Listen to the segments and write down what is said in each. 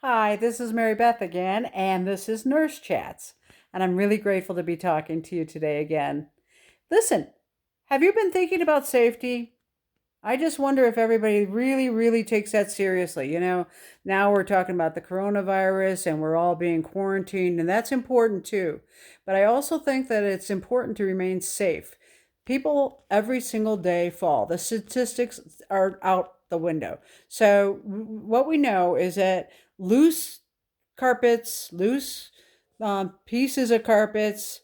Hi, this is Mary Beth again, and this is Nurse Chats. And I'm really grateful to be talking to you today again. Listen, have you been thinking about safety? I just wonder if everybody really, really takes that seriously. Now we're talking about the coronavirus and we're all being quarantined, and that's important too. But I also think that it's important to remain safe. People every single day fall. The statistics are out the window. So, what we know is that loose carpets, loose pieces of carpets,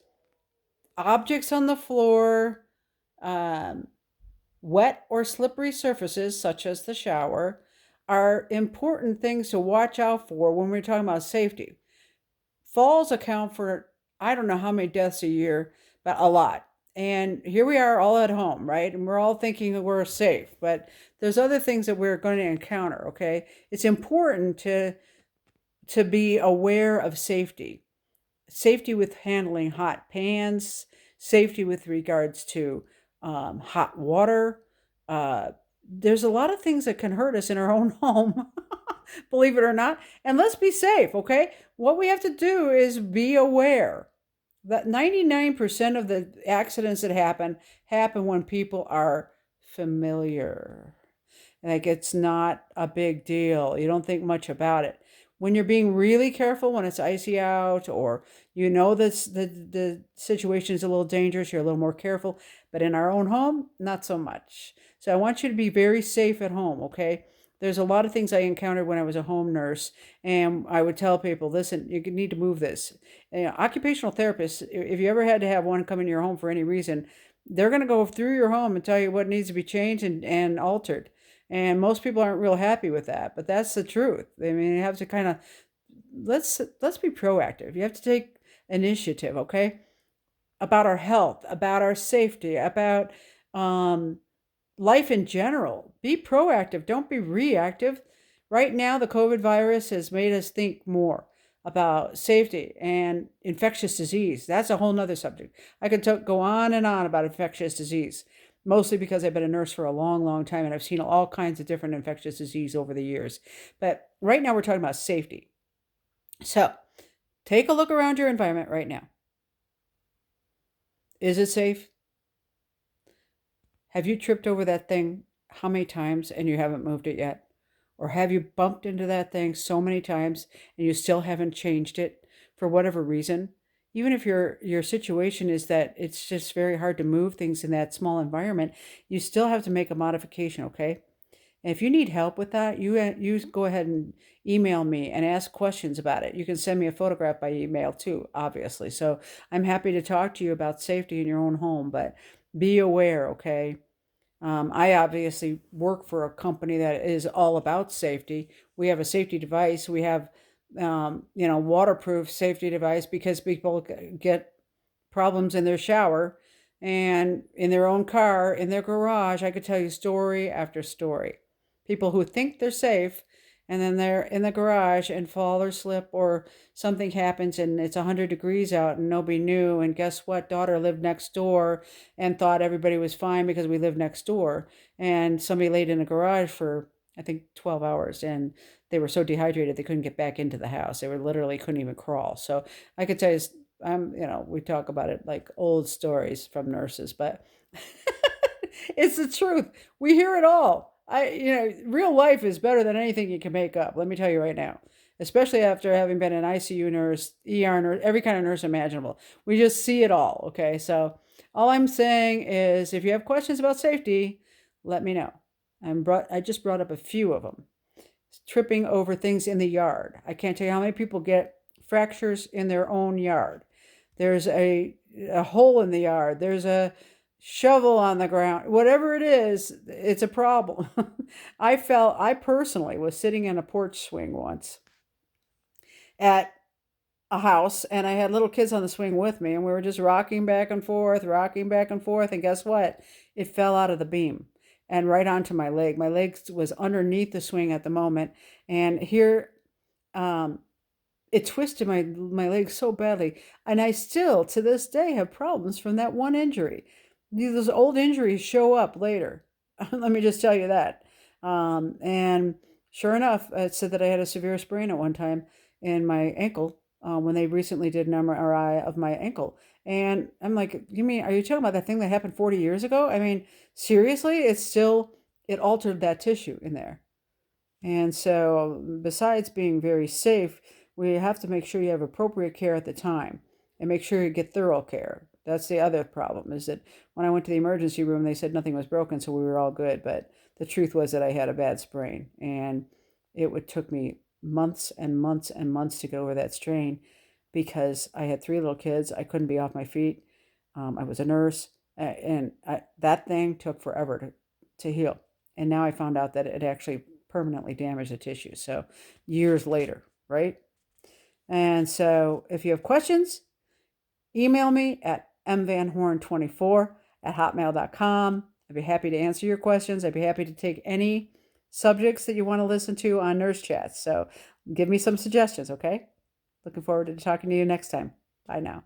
objects on the floor, um, wet or slippery surfaces, such as the shower, are important things to watch out for when we're talking about safety. Falls account for, I don't know how many deaths a year, but a lot. And here we are all at home, right? And we're all thinking that we're safe, but there's other things that we're going to encounter, okay? It's important to be aware of safety. Safety with handling hot pans, safety with regards to hot water. There's a lot of things that can hurt us in our own home, believe it or not. And let's be safe, okay? What we have to do is be aware that 99% of the accidents that happen when people are familiar. Like it's not a big deal. You don't think much about it. When you're being really careful, when it's icy out, or the situation is a little dangerous, you're a little more careful. But in our own home, not so much. So I want you to be very safe at home, okay? There's a lot of things I encountered when I was a home nurse, and I would tell people, listen, you need to move this. Occupational therapists, if you ever had to have one come into your home for any reason, they're going to go through your home and tell you what needs to be changed and altered. And most people aren't real happy with that, but that's the truth. I mean, you have to kind of let's be proactive. You have to take initiative, okay? About our health, about our safety, about um, life in general. Be proactive. Don't be reactive. Right now, the COVID virus has made us think more about safety and infectious disease. That's a whole nother subject. I could go on and on about infectious disease, mostly because I've been a nurse for a long, long time and I've seen all kinds of different infectious disease over the years. But right now, we're talking about safety. So take a look around your environment right now. Is it safe? Have you tripped over that thing how many times and you haven't moved it yet? Or have you bumped into that thing so many times and you still haven't changed it for whatever reason? Even if your situation is that it's just very hard to move things in that small environment, you still have to make a modification, okay? And if you need help with that, you go ahead and email me and ask questions about it. You can send me a photograph by email too, obviously. So I'm happy to talk to you about safety in your own home, but be aware, okay? I obviously work for a company that is all about safety. We have a safety device. We have, waterproof safety device because people get problems in their shower and in their own car, in their garage. I could tell you story after story. People who think they're safe and then they're in the garage and fall or slip or something happens and it's 100 degrees out and nobody knew. And guess what? Daughter lived next door and thought everybody was fine because we lived next door. And somebody laid in the garage for, I think, 12 hours and they were so dehydrated they couldn't get back into the house. They were literally couldn't even crawl. So I could tell you, we talk about it like old stories from nurses, but it's the truth. We hear it all. Real life is better than anything you can make up. Let me tell you right now, especially after having been an ICU nurse, ER nurse, every kind of nurse imaginable. We just see it all. Okay. So all I'm saying is if you have questions about safety, let me know. I just brought up a few of them. Tripping over things in the yard. I can't tell you how many people get fractures in their own yard. There's a hole in the yard. There's a shovel on the ground. Whatever it is, it's a problem. I personally was sitting in a porch swing once at a house and I had little kids on the swing with me and we were just rocking back and forth. And guess what? It fell out of the beam and right onto my leg. My leg was underneath the swing at the moment. And here, um, it twisted my leg so badly. And I still, to this day, have problems from that one injury. Those old injuries show up later. Let me just tell you that. And Sure enough, it said that I had a severe sprain at one time in my ankle when they recently did an MRI of my ankle. And I'm like, you mean, are you talking about that thing that happened 40 years ago? I mean, seriously, it altered that tissue in there. And so, besides being very safe, we have to make sure you have appropriate care at the time and make sure you get thorough care. That's the other problem is that when I went to the emergency room, they said nothing was broken, so we were all good. But the truth was that I had a bad sprain, and took me months and months and months to get over that strain because I had three little kids. I couldn't be off my feet. I was a nurse, that thing took forever to heal. And now I found out that it actually permanently damaged the tissue. So years later, right? And so if you have questions, email me at mvanhorn24@hotmail.com. I'd be happy to answer your questions. I'd be happy to take any subjects that you want to listen to on Nurse Chats. So give me some suggestions, okay? Looking forward to talking to you next time. Bye now.